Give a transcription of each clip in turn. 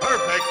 Perfect.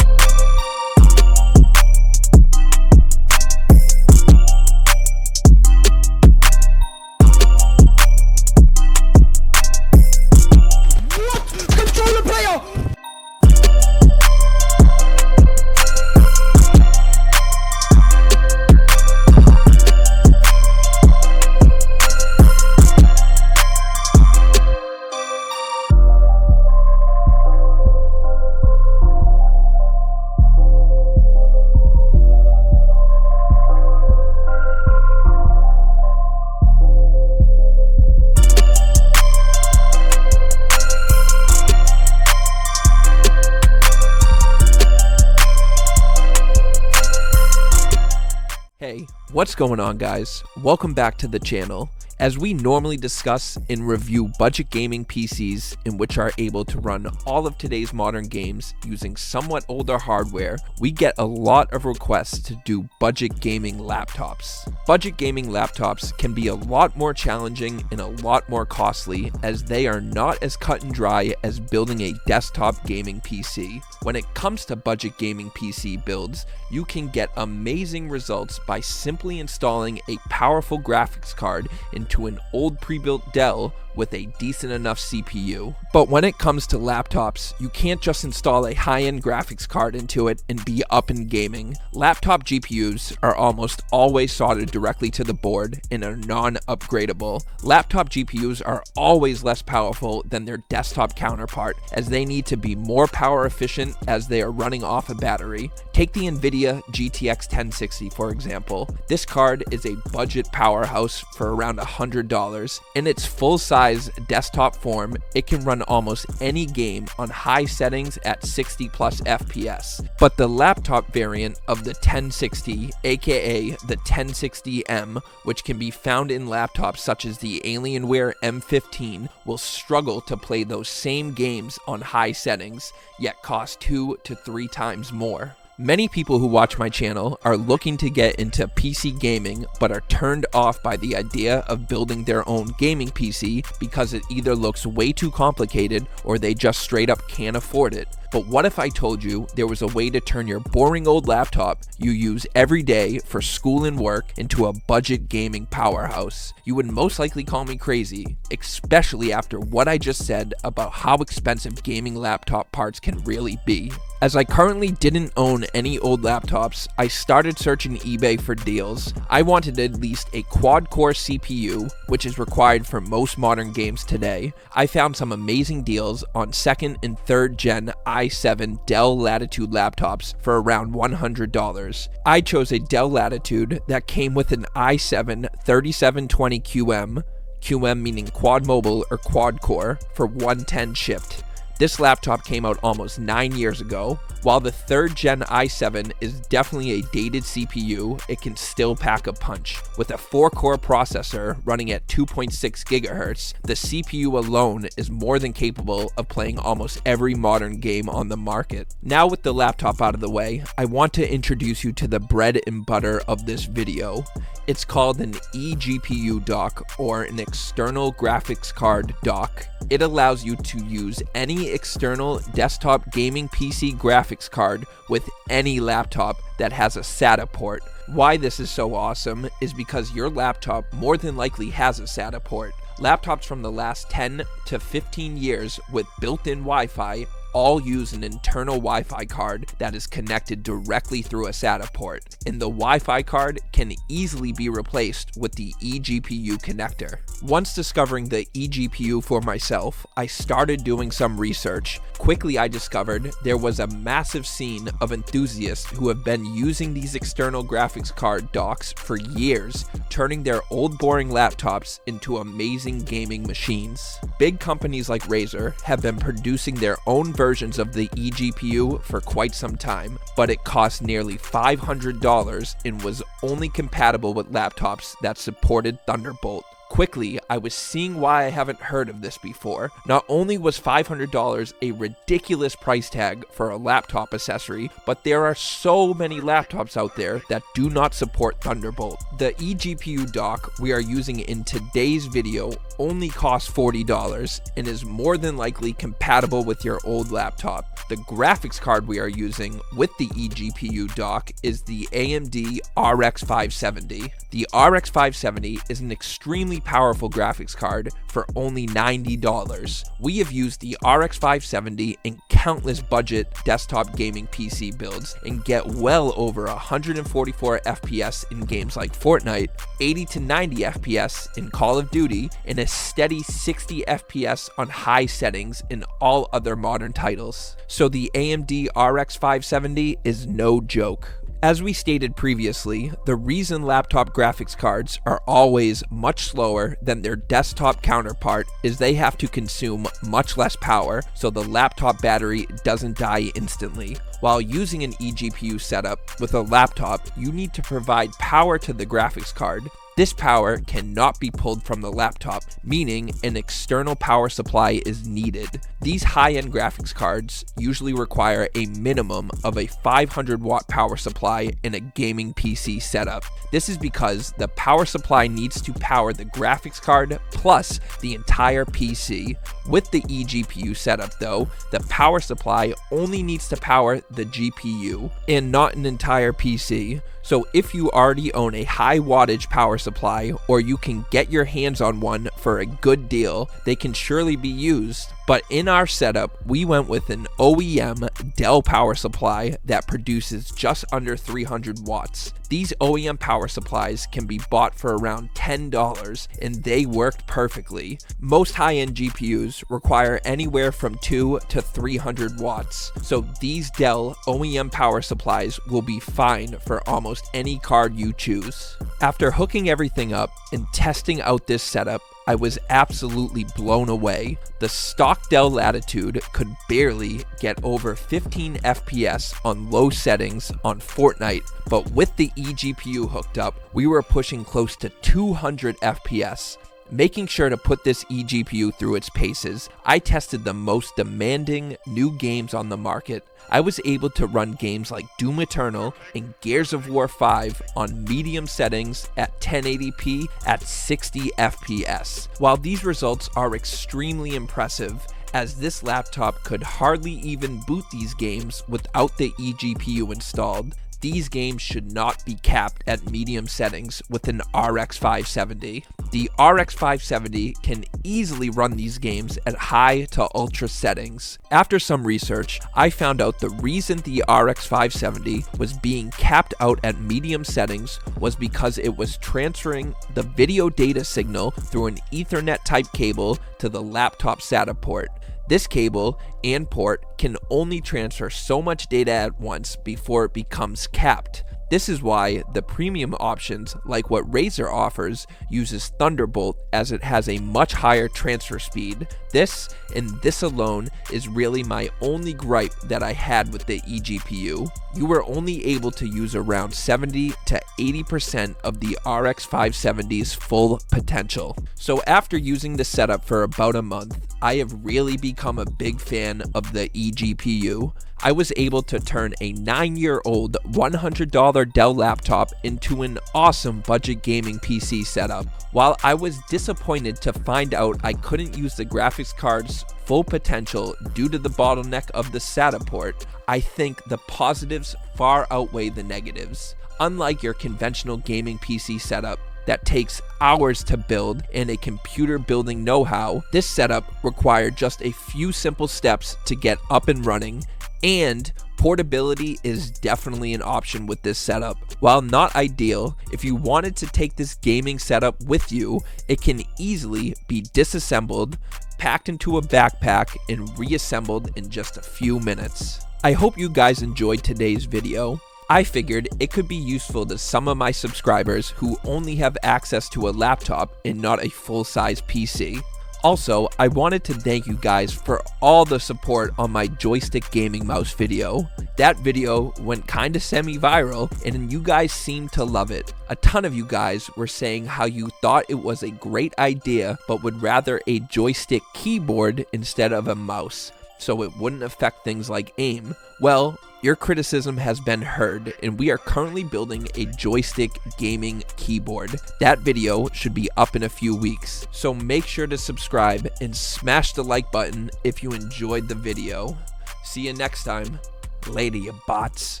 Hey, what's going on, guys? Welcome back to the channel. As we normally discuss and review budget gaming PCs in which are able to run all of today's modern games using somewhat older hardware, we get a lot of requests to do budget gaming laptops. Budget gaming laptops can be a lot more challenging and a lot more costly, as they are not as cut and dry as building a desktop gaming PC. When it comes to budget gaming PC builds, you can get amazing results by simply installing a powerful graphics card into an old pre-built Dell with a decent enough CPU. But when it comes to laptops, you can't just install a high-end graphics card into it and be up in gaming. Laptop GPUs are almost always soldered directly to the board and are non-upgradable. Laptop GPUs are always less powerful than their desktop counterpart, as they need to be more power efficient as they are running off a battery. Take the NVIDIA GTX 1060 for example. This card is a budget powerhouse for around $100. In its full-size desktop form, it can run almost any game on high settings at 60 plus FPS. But the laptop variant of the 1060, aka the 1060M, which can be found in laptops such as the Alienware M15, will struggle to play those same games on high settings, yet cost 2 to 3 times more. Many people who watch my channel are looking to get into PC gaming but are turned off by the idea of building their own gaming PC because it either looks way too complicated or they just straight up can't afford it. But what if I told you there was a way to turn your boring old laptop you use every day for school and work into a budget gaming powerhouse? You would most likely call me crazy, especially after what I just said about how expensive gaming laptop parts can really be. As I currently didn't own any old laptops, I started searching eBay for deals. I wanted at least a quad-core CPU, which is required for most modern games today. I found some amazing deals on 2nd and 3rd gen i7 Dell Latitude laptops for around $100. I chose a Dell Latitude that came with an i7 3720QM, QM meaning quad mobile or quad core, for $110 shipped. This laptop came out almost 9 years ago. While the 3rd gen i7 is definitely a dated CPU, it can still pack a punch. With a 4-core processor running at 2.6 GHz, the CPU alone is more than capable of playing almost every modern game on the market. Now with the laptop out of the way, I want to introduce you to the bread and butter of this video. It's called an eGPU dock, or an external graphics card dock. It allows you to use any external desktop gaming PC graphics card with any laptop that has a SATA port. Why this is so awesome is because your laptop more than likely has a SATA port. Laptops from the last 10 to 15 years with built-in Wi-Fi all use an internal Wi-Fi card that is connected directly through a SATA port, and the Wi-Fi card can easily be replaced with the eGPU connector. Once discovering the eGPU for myself, I started doing some research. Quickly I discovered there was a massive scene of enthusiasts who have been using these external graphics card docks for years, turning their old boring laptops into amazing gaming machines. Big companies like Razer have been producing their own versions of the eGPU for quite some time, but it cost nearly $500 and was only compatible with laptops that supported Thunderbolt. Quickly, I was seeing why I haven't heard of this before. Not only was $500 a ridiculous price tag for a laptop accessory, but there are so many laptops out there that do not support Thunderbolt. The eGPU dock we are using in today's video only costs $40 and is more than likely compatible with your old laptop. The graphics card we are using with the eGPU dock is the AMD RX 570. The RX 570 is an extremely powerful graphics card for only $90. We have used the RX 570 in countless budget desktop gaming PC builds and get well over 144 FPS in games like Fortnite, 80 to 90 FPS in Call of Duty, and a steady 60 FPS on high settings in all other modern titles. So the AMD RX 570 is no joke. As we stated previously, the reason laptop graphics cards are always much slower than their desktop counterpart is they have to consume much less power, so the laptop battery doesn't die instantly. While using an eGPU setup with a laptop, you need to provide power to the graphics card. This power cannot be pulled from the laptop, meaning an external power supply is needed. These high-end graphics cards usually require a minimum of a 500 watt power supply in a gaming PC setup. This is because the power supply needs to power the graphics card plus the entire PC. With the eGPU setup though, the power supply only needs to power the GPU and not an entire PC. So if you already own a high wattage power supply, or you can get your hands on one for a good deal, they can surely be used. But in our setup, we went with an OEM Dell power supply that produces just under 300 watts. These OEM power supplies can be bought for around $10 and they worked perfectly. Most high-end GPUs require anywhere from 2 to 300 watts, so these Dell OEM power supplies will be fine for almost any card you choose. After hooking everything up and testing out this setup, I was absolutely blown away. The stock Dell Latitude could barely get over 15 FPS on low settings on Fortnite, but with the eGPU hooked up, we were pushing close to 200 FPS. Making sure to put this eGPU through its paces, I tested the most demanding new games on the market. I was able to run games like Doom Eternal and Gears of War 5 on medium settings at 1080p at 60 FPS. While these results are extremely impressive, as this laptop could hardly even boot these games without the eGPU installed, these games should not be capped at medium settings with an RX 570. The RX 570 can easily run these games at high to ultra settings. After some research, I found out the reason the RX 570 was being capped out at medium settings was because it was transferring the video data signal through an Ethernet type cable to the laptop SATA port. This cable and port can only transfer so much data at once before it becomes capped. This is why the premium options, like what Razer offers, uses Thunderbolt as it has a much higher transfer speed. This, and this alone, is really my only gripe that I had with the eGPU. You were only able to use around 70 to 80% of the RX 570's full potential. So after using the setup for about a month, I have really become a big fan of the eGPU. I was able to turn a 9-year-old $100 Dell laptop into an awesome budget gaming PC setup. While I was disappointed to find out I couldn't use the graphics card's full potential due to the bottleneck of the SATA port, I think the positives far outweigh the negatives. Unlike your conventional gaming PC setup that takes hours to build and a computer building know-how, this setup required just a few simple steps to get up and running, and portability is definitely an option with this setup. While not ideal, if you wanted to take this gaming setup with you, it can easily be disassembled, packed into a backpack, and reassembled in just a few minutes. I hope you guys enjoyed today's video. I figured it could be useful to some of my subscribers who only have access to a laptop and not a full-size PC. Also, I wanted to thank you guys for all the support on my joystick gaming mouse video. That video went kinda semi-viral and you guys seemed to love it. A ton of you guys were saying how you thought it was a great idea but would rather a joystick keyboard instead of a mouse, so it wouldn't affect things like aim. Well, your criticism has been heard, and we are currently building a joystick gaming keyboard. That video should be up in a few weeks, so make sure to subscribe and smash the like button if you enjoyed the video. See you next time. Later, you bots.